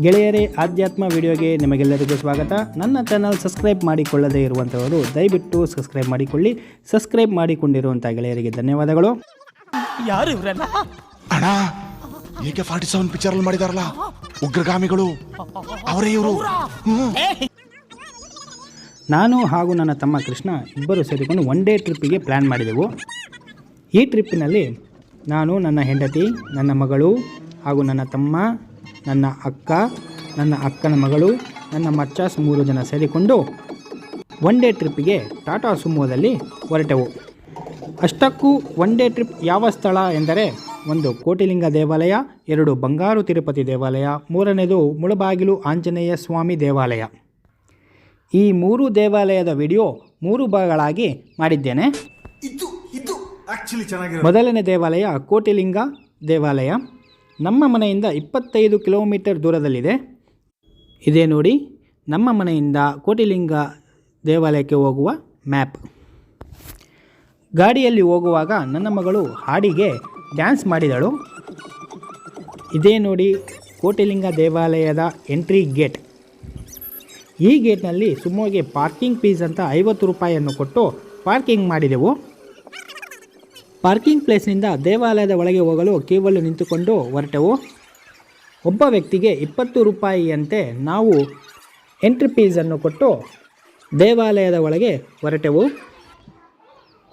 ಗೆಳೆಯರೇ, ಆಧ್ಯಾತ್ಮ ವಿಡಿಯೋಗೆ ನಿಮಗೆಲ್ಲರಿಗೂ ಸ್ವಾಗತ. ನನ್ನ ಚಾನಲ್ ಸಬ್ಸ್ಕ್ರೈಬ್ ಮಾಡಿಕೊಳ್ಳದೇ ಇರುವಂಥವರು ದಯವಿಟ್ಟು ಸಬ್ಸ್ಕ್ರೈಬ್ ಮಾಡಿಕೊಳ್ಳಿ. ಸಬ್ಸ್ಕ್ರೈಬ್ ಮಾಡಿಕೊಂಡಿರುವಂಥ ಗೆಳೆಯರಿಗೆ ಧನ್ಯವಾದಗಳು. ಯಾರು ಇವರೆಲ್ಲ? ಅಣ್ಣ, AK-47 ಪಿಕ್ಚರ್ ಅಲ್ಲಿ ಮಾಡಿದಾರಲ್ಲ ಉಗ್ರಗಾಮಿಗಳು, ಅವರೇ ಇವರು. ನಾನು ಹಾಗೂ ನನ್ನ ತಮ್ಮ ಕೃಷ್ಣ ಇಬ್ಬರು ಸೇರಿಕೊಂಡು ಒನ್ ಡೇ ಟ್ರಿಪ್ಪಿಗೆ ಪ್ಲ್ಯಾನ್ ಮಾಡಿದೆವು. ಈ ಟ್ರಿಪ್ಪಿನಲ್ಲಿ ನಾನು, ನನ್ನ ಹೆಂಡತಿ, ನನ್ನ ಮಗಳು ಹಾಗೂ ನನ್ನ ತಮ್ಮ, ನನ್ನ ಅಕ್ಕ, ನನ್ನ ಅಕ್ಕನ ಮಗಳು, ನನ್ನ ಮಚ್ಚಾಸ್ 3 ಜನ ಸೇರಿಕೊಂಡು ಒನ್ ಡೇ ಟ್ರಿಪ್ಪಿಗೆ ಟಾಟಾ ಸುಮೋದಲ್ಲಿ ಹೊರಟೆವು. ಅಷ್ಟಕ್ಕೂ ಒನ್ ಡೇ ಟ್ರಿಪ್ ಯಾವ ಸ್ಥಳ ಎಂದರೆ, 1 ಕೋಟಿಲಿಂಗ ದೇವಾಲಯ, 2 ಬಂಗಾರು ತಿರುಪತಿ ದೇವಾಲಯ, 3ನೇದು ಮುಳಬಾಗಿಲು ಆಂಜನೇಯ ಸ್ವಾಮಿ ದೇವಾಲಯ. ಈ 3 ದೇವಾಲಯದ ವಿಡಿಯೋ 3 ಭಾಗಗಳಾಗಿ ಮಾಡಿದ್ದೇನೆ. ಮೊದಲನೇ ದೇವಾಲಯ ಕೋಟಿಲಿಂಗ ದೇವಾಲಯ ನಮ್ಮ ಮನೆಯಿಂದ 25 ಕಿಲೋಮೀಟರ್ ದೂರದಲ್ಲಿದೆ. ಇದೇ ನೋಡಿ ನಮ್ಮ ಮನೆಯಿಂದ ಕೋಟಿಲಿಂಗ ದೇವಾಲಯಕ್ಕೆ ಹೋಗುವ ಮ್ಯಾಪ್. ಗಾಡಿಯಲ್ಲಿ ಹೋಗುವಾಗ ನನ್ನ ಮಗಳು ಹಾಡಿಗೆ ಡ್ಯಾನ್ಸ್ ಮಾಡಿದಳು. ಇದೇ ನೋಡಿ ಕೋಟಿಲಿಂಗ ದೇವಾಲಯದ ಎಂಟ್ರಿ ಗೇಟ್. ಈ ಗೇಟ್ನಲ್ಲಿ ಸುಮೋಗೆ ಪಾರ್ಕಿಂಗ್ ಫೀಸ್ ಅಂತ 50 ರೂಪಾಯಿಯನ್ನು ಕೊಟ್ಟು ಪಾರ್ಕಿಂಗ್ ಮಾಡಿದೆವು. ಪಾರ್ಕಿಂಗ್ ಪ್ಲೇಸ್ನಿಂದ ದೇವಾಲಯದ ಒಳಗೆ ಹೋಗಲು ಕ್ಯೂವಲ್ಲಿ ನಿಂತುಕೊಂಡು ಹೊರಟೆವು. ಒಬ್ಬ ವ್ಯಕ್ತಿಗೆ 20 ರೂಪಾಯಿಯಂತೆ ನಾವು ಎಂಟ್ರಿ ಫೀಸನ್ನು ಕೊಟ್ಟು ದೇವಾಲಯದ ಒಳಗೆ ಹೊರಟೆವು.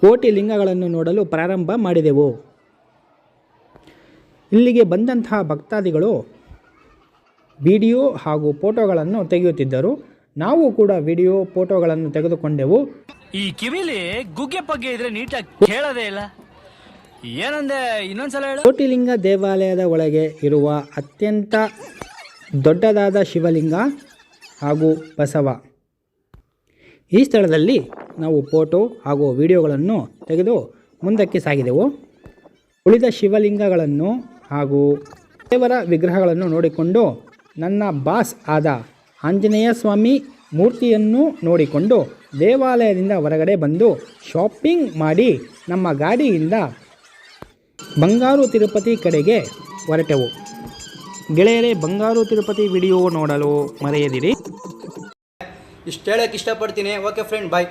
ಕೋಟಿ ಲಿಂಗಗಳನ್ನು ನೋಡಲು ಪ್ರಾರಂಭ ಮಾಡಿದೆವು. ಇಲ್ಲಿಗೆ ಬಂದಂತಹ ಭಕ್ತಾದಿಗಳು ವಿಡಿಯೋ ಹಾಗೂ ಫೋಟೋಗಳನ್ನು ತೆಗೆಯುತ್ತಿದ್ದರು. ನಾವು ಕೂಡ ವಿಡಿಯೋ ಫೋಟೋಗಳನ್ನು ತೆಗೆದುಕೊಂಡೆವು. ಈ ಕಿವಿಲಿ ಗುಗ್ಗೆ ಪಗ್ಗೆ ಇದ್ರೆ ನೀಟಾಗಿ ಕೇಳೋದೇ ಇಲ್ಲ. ಏನಂದೆ, ಇನ್ನೊಂದ್ಸಲ ಹೇಳು. ಕೋಟಿಲಿಂಗ ದೇವಾಲಯದ ಒಳಗೆ ಇರುವ ಅತ್ಯಂತ ದೊಡ್ಡದಾದ ಶಿವಲಿಂಗ ಹಾಗೂ ಬಸವ. ಈ ಸ್ಥಳದಲ್ಲಿ ನಾವು ಫೋಟೋ ಹಾಗೂ ವಿಡಿಯೋಗಳನ್ನು ತೆಗೆದು ಮುಂದಕ್ಕೆ ಸಾಗಿದೆವು. ಉಳಿದ ಶಿವಲಿಂಗಗಳನ್ನು ಹಾಗೂ ದೇವರ ವಿಗ್ರಹಗಳನ್ನು ನೋಡಿಕೊಂಡು ನನ್ನ ಬಾಸ್ ಆದ ಆಂಜನೇಯ ಸ್ವಾಮಿ ಮೂರ್ತಿಯನ್ನು ನೋಡಿಕೊಂಡು ದೇವಾಲಯದಿಂದ ಹೊರಗಡೆ ಬಂದು ಶಾಪಿಂಗ್ ಮಾಡಿ ನಮ್ಮ ಗಾಡಿಯಿಂದ ಬಂಗಾರು ತಿರುಪತಿ ಕಡೆಗೆ ಹೊರಟೆವು. ಗೆಳೆಯರೇ, ಬಂಗಾರು ತಿರುಪತಿ ವಿಡಿಯೋ ನೋಡಲು ಮರೆಯದಿರಿ. ಇಷ್ಟು ಹೇಳಕ್ಕೆ ಇಷ್ಟಪಡ್ತೀನಿ. ಓಕೆ ಫ್ರೆಂಡ್, ಬಾಯ್.